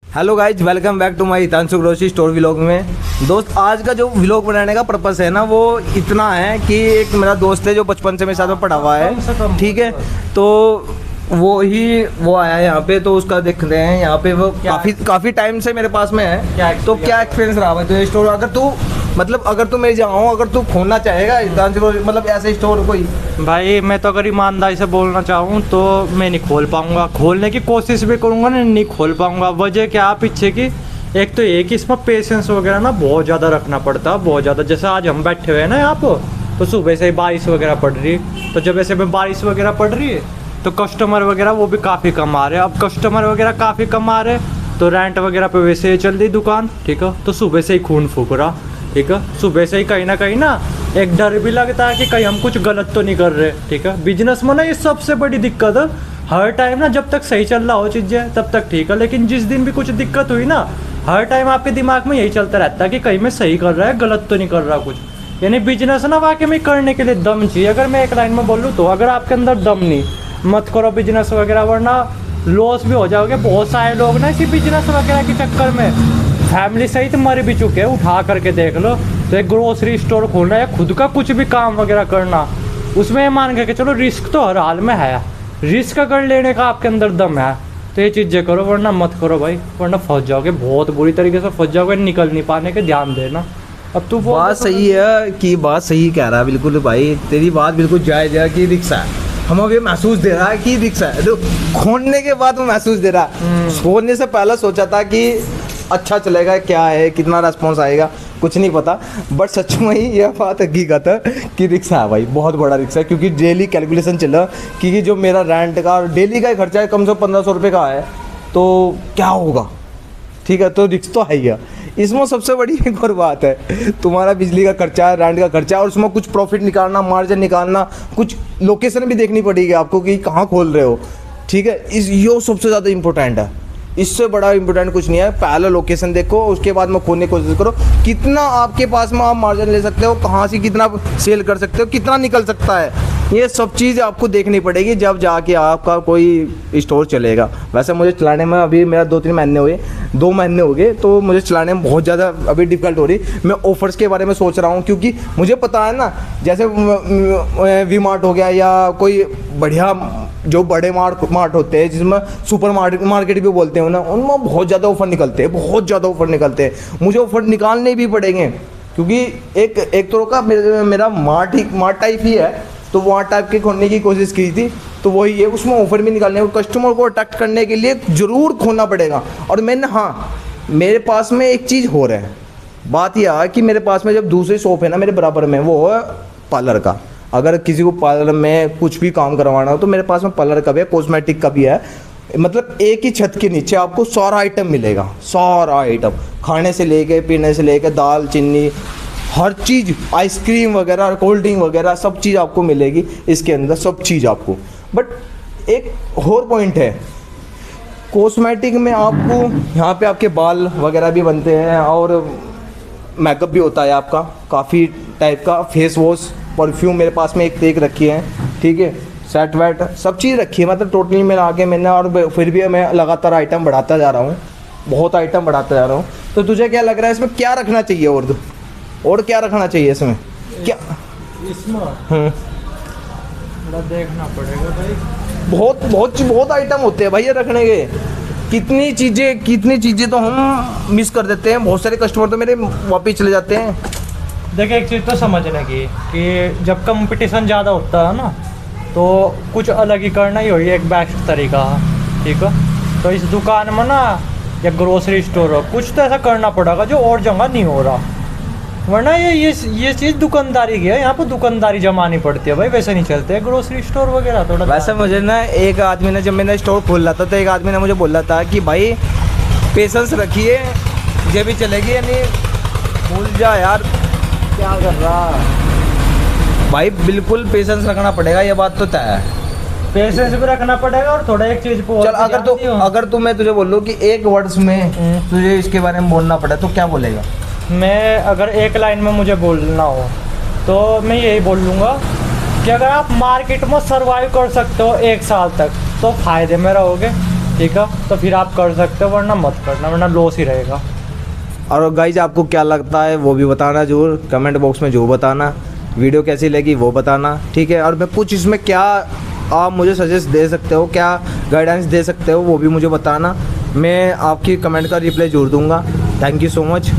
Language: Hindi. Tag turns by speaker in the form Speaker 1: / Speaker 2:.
Speaker 1: Hello guys, welcome back to my Hitanshu grocery store vlog में। दोस्त, आज का जो व्लॉग बनाने का पर्पस है ना, वो इतना है कि एक मेरा दोस्त है जो बचपन से मेरे साथ में पढ़ा हुआ है, ठीक है। तो वो आया है यहाँ पे, तो उसका देख रहे हैं यहाँ पे। वो काफ़ी टाइम से मेरे पास में है। तो क्या एक्सपीरियंस रहा भाई तो स्टोर? अगर तू मेरे जाऊँ, अगर तू खोलना चाहेगा हितांशु, मतलब ऐसे स्टोर कोई?
Speaker 2: भाई मैं तो अगर ईमानदारी से बोलना चाहूँ तो मैं नहीं खोल पाऊँगा। खोलने की कोशिश भी करूँगा ना, नहीं खोल पाऊँगा। वजह क्या पीछे की, एक तो ये कि इसमें पेशेंस वगैरह ना बहुत ज़्यादा रखना पड़ता है, बहुत ज़्यादा। जैसे आज हम बैठे हुए हैं ना यहाँ पर, तो सुबह से ही बारिश वगैरह पड़ रही है। तो जब ऐसे में बारिश वगैरह पड़ रही है तो कस्टमर वगैरह वो भी काफ़ी कम आ रहे हैं। अब कस्टमर वगैरह काफ़ी कम आ रहे हैं तो रेंट वगैरह पे वैसे ही चल रही दुकान, ठीक है। तो सुबह से ही खून फूक रहा, ठीक है। सुबह से ही कहीं ना एक डर भी लगता है कि कहीं हम कुछ गलत तो नहीं कर रहे, ठीक है। बिजनेस में ना ये सबसे बड़ी दिक्कत है। हर टाइम ना जब तक सही चल रहा हो चीज़ें तब तक ठीक है, लेकिन जिस दिन भी कुछ दिक्कत हुई ना, हर टाइम आपके दिमाग में यही चलता रहता है कि कहीं मैं सही कर रहा है, गलत तो नहीं कर रहा कुछ। यानी बिजनेस ना वाकई में करने के लिए दम चाहिए। अगर मैं एक लाइन में बोलूँ तो अगर आपके अंदर दम नहीं, मत करो बिजनेस वगैरह, वरना लॉस भी हो जाओगे। बहुत सारे लोग ना इसी बिजनेस वगैरह के चक्कर में फैमिली सहित मर भी चुके हैं। उठा करके देख लो, तो एक ग्रोसरी स्टोर खोलना या खुद का कुछ भी काम वगैरह करना, उसमें मान के चलो रिस्क तो हर हाल में है। रिस्क अगर लेने का आपके अंदर दम है तो ये चीज़ें करो, वरना मत करो भाई, वरना फंस जाओगे, बहुत बुरी तरीके से फंस जाओगे। निकल नहीं पाने के ध्यान देना। अब तो वो
Speaker 1: बात सही है कि बात सही कह रहा है, बिल्कुल भाई तेरी बात बिल्कुल जायज़ है कि रिक्शा है। हम अब ये महसूस दे रहा है कि रिक्शा है, तो खोलने के बाद वो महसूस दे रहा है। खोलने से पहले सोचा था कि अच्छा चलेगा, क्या है, कितना रेस्पॉन्स आएगा, कुछ नहीं पता। बट सच में ही यह बात हकीकत है कि रिक्शा है भाई, बहुत बड़ा रिक्शा है। क्योंकि डेली कैलकुलेशन चला कि जो मेरा रेंट का और डेली का खर्चा है कम से कम 1500 रुपये का है, तो क्या होगा, ठीक है। तो रिक्स तो है ही है। इसमें सबसे बड़ी एक और बात है, तुम्हारा बिजली का खर्चा है, रेंट का खर्चा है, और उसमें कुछ प्रॉफिट निकालना, मार्जिन निकालना, कुछ लोकेशन भी देखनी पड़ेगी आपको कि कहाँ खोल रहे हो, ठीक है। ये सबसे ज़्यादा इंपॉर्टेंट है। इससे बड़ा इंपॉर्टेंट कुछ नहीं है। पहले लोकेशन देखो, उसके बाद में खोलने की कोशिश करो। कितना आपके पास में आप मार्जिन ले सकते हो, कहाँ से कितना सेल कर सकते हो, कितना निकल सकता है, ये सब चीज़ आपको देखनी पड़ेगी जब जाके आपका कोई स्टोर चलेगा। वैसे मुझे चलाने में अभी मेरा 2 महीने हो गए, तो मुझे चलाने में बहुत ज़्यादा अभी डिफ़िकल्ट हो रही। मैं ऑफ़र्स के बारे में सोच रहा हूँ, क्योंकि मुझे पता है ना, जैसे वी मार्ट हो गया या कोई बढ़िया जो बड़े मार्ट होते हैं, जिसमें सुपर मार्केट भी बोलते हैं ना, उनमें बहुत ज़्यादा ऑफ़र निकलते हैं, बहुत ज़्यादा ऑफ़र निकलते हैं। मुझे ऑफ़र निकालने भी पड़ेंगे, क्योंकि एक तरह का मेरा मार्ट टाइप ही है। तो वहाँ टाइप के खोलने की कोशिश की थी, तो वही है, उसमें ऑफ़र भी निकालने और कस्टमर को अट्रैक्ट करने के लिए ज़रूर खोलना पड़ेगा। और मैंने, हाँ, मेरे पास में एक चीज़ हो रहा है। बात यह है कि मेरे पास में जब दूसरी शॉप है ना मेरे बराबर में, वो है पार्लर का। अगर किसी को पार्लर में कुछ भी काम करवाना हो तो मेरे पास में पार्लर का भी है, कॉस्मेटिक का भी है। मतलब एक ही छत के नीचे आपको सारा आइटम मिलेगा, सारा आइटम, खाने से लेके, पीने से लेके, दाल चीनी, हर चीज़, आइसक्रीम वगैरह, कोल्ड ड्रिंक वगैरह, सब चीज़ आपको मिलेगी इसके अंदर, सब चीज़ आपको। बट एक और पॉइंट है, कॉस्मेटिक में आपको यहाँ पे आपके बाल वगैरह भी बनते हैं और मेकअप भी होता है आपका, काफ़ी टाइप का, फेस वॉश, परफ्यूम मेरे पास में एक रखी है, ठीक है, सेट वेट सब चीज़ रखी है। मतलब टोटली में आके मैंने, और फिर भी मैं लगातार आइटम बढ़ाता जा रहा हूँ, बहुत आइटम बढ़ाता जा रहा हूँ। तो तुझे क्या लग रहा है इसमें क्या रखना चाहिए, और क्या रखना चाहिए इसमें? क्या
Speaker 2: इसमें थोड़ा देखना पड़ेगा भाई।
Speaker 1: बहुत आइटम होते हैं भाई ये रखने के। कितनी चीज़ें तो हम मिस कर देते हैं। बहुत सारे कस्टमर तो मेरे वापिस चले जाते हैं।
Speaker 2: देखिए, एक चीज़ तो समझने की कि जब कंपटीशन ज़्यादा होता है ना, तो कुछ अलग ही करना ही हो, ये एक बेस्ट तरीका है, ठीक है। तो इस दुकान में ना, या ग्रोसरी स्टोर हो, कुछ तो ऐसा करना पड़ेगा जो और जगह नहीं हो रहा, वरना ये चीज़ दुकानदारी की है। यहाँ पर दुकानदारी जमानी पड़ती है भाई, वैसे नहीं चलते है ग्रोसरी स्टोर वगैरह। थोड़ा
Speaker 1: वैसे मुझे ना एक आदमी ने, जब मैंने स्टोर खोल रहा था, तो एक आदमी ने मुझे बोला था कि भाई पेशेंस रखिए, ये भी चलेगी, यानी भूल जा यार क्या कर रहा भाई, बिल्कुल पेशेंस रखना पड़ेगा, ये बात तो तय है।
Speaker 2: पेशेंस भी रखना पड़ेगा। और थोड़ा एक चीज़
Speaker 1: चल, अगर तू मैं तुझे बोलूँ कि एक वर्ड्स में तुझे इसके बारे में बोलना पड़े, तो क्या बोलेगा?
Speaker 2: मैं अगर एक लाइन में मुझे बोलना हो तो मैं यही बोल लूँगा कि अगर आप मार्केट में सर्वाइव कर सकते हो 1 साल तक, तो फ़ायदे में रहोगे। ठीक है, तो फिर आप कर सकते हो, वरना मत करना, वरना लॉस ही रहेगा।
Speaker 1: और गाइज आपको क्या लगता है वो भी बताना जरूर, कमेंट बॉक्स में जो बताना। वीडियो कैसी लगी वो बताना, ठीक है। और मैं कुछ इसमें क्या आप मुझे सजेस्ट दे सकते हो, क्या गाइडेंस दे सकते हो, वो भी मुझे बताना। मैं आपकी कमेंट का रिप्लाई जरूर दूंगा। Thank you so much.